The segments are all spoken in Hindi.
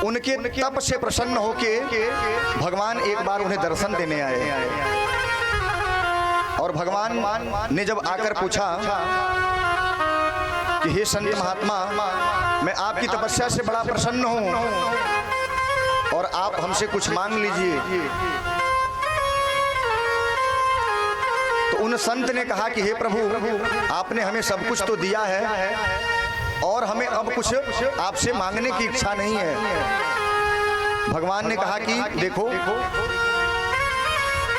उनके तप से प्रसन्न होके भगवान एक बार उन्हें दर्शन देने आए। और भगवान ने जब आकर पूछा कि हे संत महात्मा, मैं आपकी तपस्या से बड़ा प्रसन्न हूं और आप हमसे कुछ मांग लीजिए। तो उन संत ने कहा कि हे प्रभु, आपने हमें सब कुछ तो दिया है और हमें अब कुछ आपसे मांगने की इच्छा नहीं है। भगवान ने कहा कि देखो,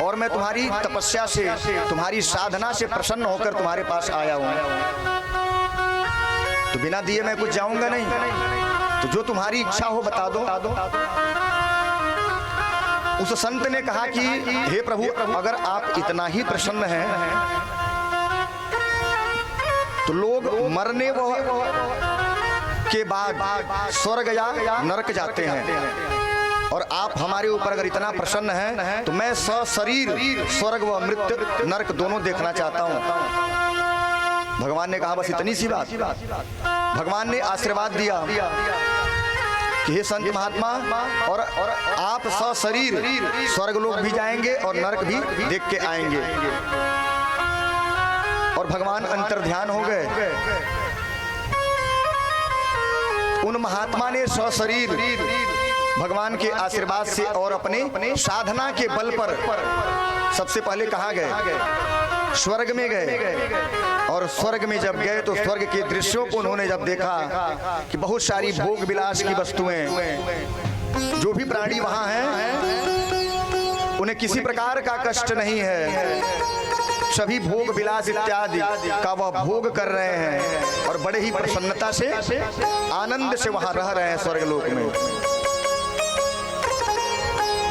और मैं तुम्हारी तपस्या से, तुम्हारी साधना से प्रसन्न होकर तुम्हारे पास आया हूं, तो बिना दिए मैं कुछ जाऊंगा नहीं। तो जो तुम्हारी इच्छा हो बता दो। उस संत ने कहा कि हे प्रभु, अगर आप इतना ही प्रसन्न हैं तो लोग मरने के बाद स्वर्ग या नरक जाते हैं, और आप हमारे ऊपर अगर इतना प्रसन्न हैं तो मैं सशरीर स्वर्ग व मृत्यु नरक दोनों देखना चाहता हूं। भगवान ने कहा बस इतनी सी बात। भगवान ने आशीर्वाद दिया कि हे संत महात्मा, और आप सशरीर स्वर्ग लोक भी जाएंगे और नरक भी देख के आएंगे। और भगवान अंतर्ध्यान हो गए। उन महात्मा ने सशरीर भगवान के आशीर्वाद से और अपने साधना के बल पर सबसे पहले कहाँ गए? स्वर्ग में गए। और स्वर्ग में जब गए तो स्वर्ग के दृश्यों को उन्होंने जब देखा कि बहुत सारी भोग विलास की वस्तुएं, जो भी प्राणी वहां हैं उन्हें किसी प्रकार का कष्ट नहीं है, सभी भोग विलास इत्यादि का वह भोग कर रहे हैं और बड़े ही प्रसन्नता से, आनंद से वहां रह रहे हैं स्वर्गलोक में।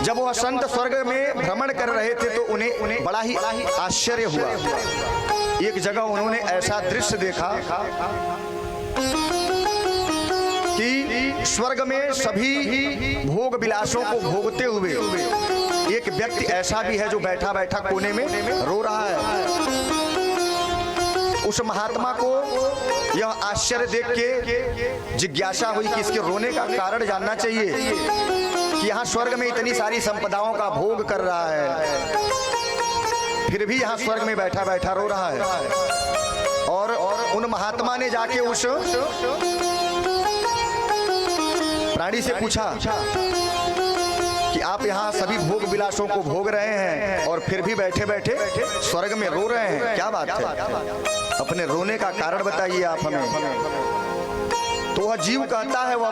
जब वह संत स्वर्ग में भ्रमण कर रहे थे तो उन्हें बड़ा ही आश्चर्य हुआ। एक जगह उन्होंने ऐसा दृश्य देखा कि स्वर्ग में सभी भोग विलासों को भोगते हुए एक व्यक्ति ऐसा भी है जो बैठा बैठा कोने में रो रहा है। उस महात्मा को यह आश्चर्य देख के जिज्ञासा हुई कि इसके रोने का कारण जानना चाहिए कि यहाँ स्वर्ग में इतनी सारी संपदाओं का भोग कर रहा है, फिर भी यहाँ स्वर्ग में बैठा बैठा रो रहा है। और उन महात्मा ने जाके उस प्राणी से पूछा कि आप यहाँ सभी भोग विलासों को भोग रहे हैं और फिर भी बैठे बैठे स्वर्ग में रो रहे हैं, क्या बात है? अपने रोने का कारण बताइए आप हमें। तो वह जीव कहता है, वह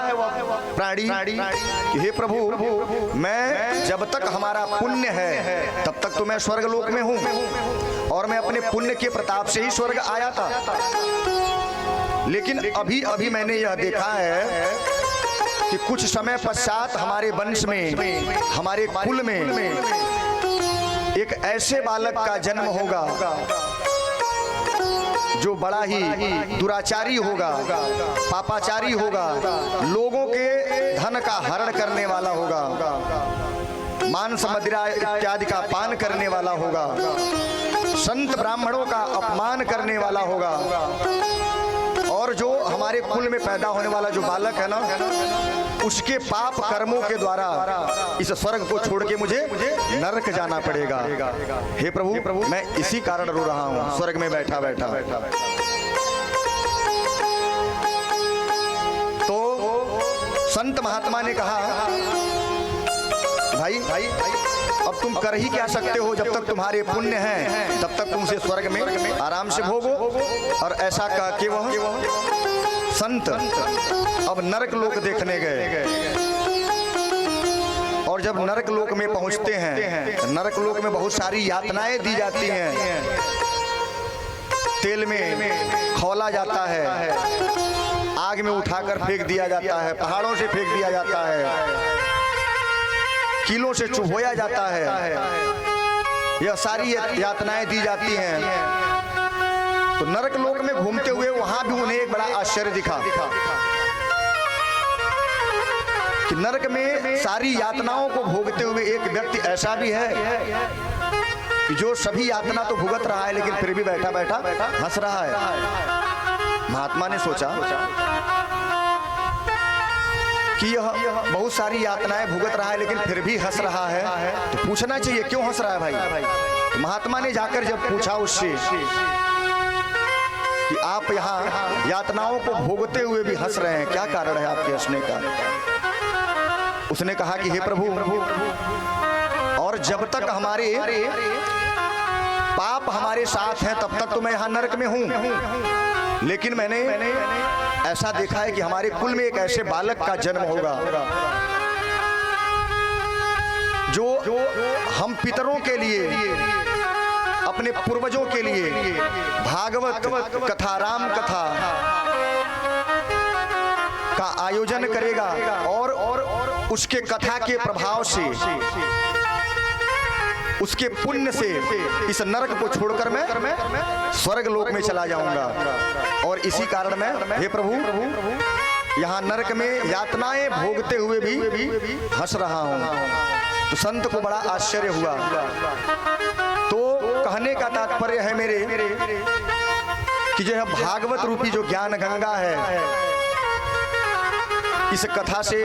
प्राणी, हे प्रभु, मैं जब तक हमारा पुण्य है तब तक तो मैं स्वर्ग लोक में हूँ और मैं अपने पुण्य के प्रताप से ही स्वर्ग आया था। लेकिन अभी अभी मैंने यह देखा है कि कुछ समय पश्चात हमारे वंश में, हमारे कुल में एक ऐसे बालक का जन्म होगा जो बड़ा ही दुराचारी होगा, पापाचारी होगा, लोगों के धन का हरण करने वाला होगा, मांस मदिरा इत्यादि का पान करने वाला होगा, संत ब्राह्मणों का अपमान करने वाला होगा। और जो हमारे कुल में पैदा होने वाला जो बालक है ना, उसके पाप कर्मों के द्वारा इस स्वर्ग को छोड़ के मुझे नरक जाना पड़ेगा। हे प्रभु, मैं इसी कारण रो रहा हूँ स्वर्ग में बैठा बैठा। तो संत महात्मा ने कहा, भाई अब तुम कर ही क्या सकते हो? जब तक तुम्हारे पुण्य हैं तब तक तुमसे स्वर्ग में आराम से भोगो। और ऐसा कह के वह संत अब नरक लोक देखने गए। और जब नरक लोक में पहुंचते हैं, नरक लोक में बहुत सारी यातनाएं दी जाती हैं। तेल में खौला जाता है, आग में उठाकर फेंक दिया जाता है, पहाड़ों से फेंक दिया जाता है, कीलों से चुभोया जाता है। यह सारी यातनाएं दी जाती हैं। तो नरक लोक में घूमते हुए वहां भी उन्हें एक बड़ा आश्चर्य दिखा कि नरक में सारी यातनाओं को भोगते हुए एक व्यक्ति ऐसा भी है कि जो सभी यातना तो भुगत रहा है लेकिन फिर भी बैठा बैठा हंस रहा है। महात्मा ने सोचा कि यह बहुत बहुत सारी यातनाएं भुगत रहा है लेकिन फिर भी हंस रहा है, तो पूछना चाहिए क्यों हंस रहा है भाई। तो महात्मा ने जाकर जब पूछा उससे कि आप यहाँ यातनाओं को भोगते हुए भी हंस रहे हैं, क्या कारण है आपके हंसने का। उसने कहा कि हे प्रभु, और जब तक हमारे पाप हमारे साथ हैं तब तक तो मैं यहाँ नरक में हूँ, लेकिन मैंने ऐसा देखा है कि हमारे कुल में एक ऐसे बालक का जन्म होगा जो हम पितरों के लिए, अपने पूर्वजों के लिए भागवत कथा, राम कथा का आयोजन करेगा और उसके कथा के प्रभाव से, उसके पुण्य से इस नरक को छोड़कर मैं स्वर्ग लोक में चला जाऊंगा। और इसी कारण मैं हे प्रभु यहाँ नरक में यातनाएं भोगते हुए भी हंस रहा हूं। तो संत को बड़ा आश्चर्य हुआ। तो कहने का तात्पर्य है मेरे कि जो है भागवत रूपी जो ज्ञान गंगा है, इस कथा से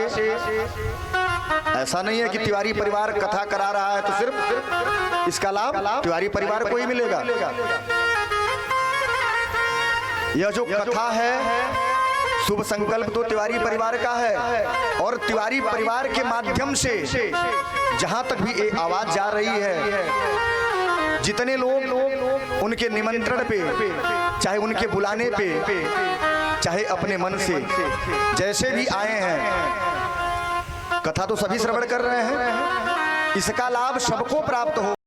ऐसा नहीं है कि तिवारी परिवार कथा करा रहा है तो सिर्फ इसका लाभ तिवारी परिवार को ही मिलेगा। यह जो कथा है शुभ संकल्प तो तिवारी परिवार का है, और तिवारी परिवार के माध्यम से जहां तक भी एक आवाज जा रही है, जितने लोग उनके निमंत्रण पे, चाहे उनके बुलाने पे, चाहे अपने मन से जैसे भी आए हैं, कथा तो सभी श्रवण कर रहे हैं, इसका लाभ सबको प्राप्त हो।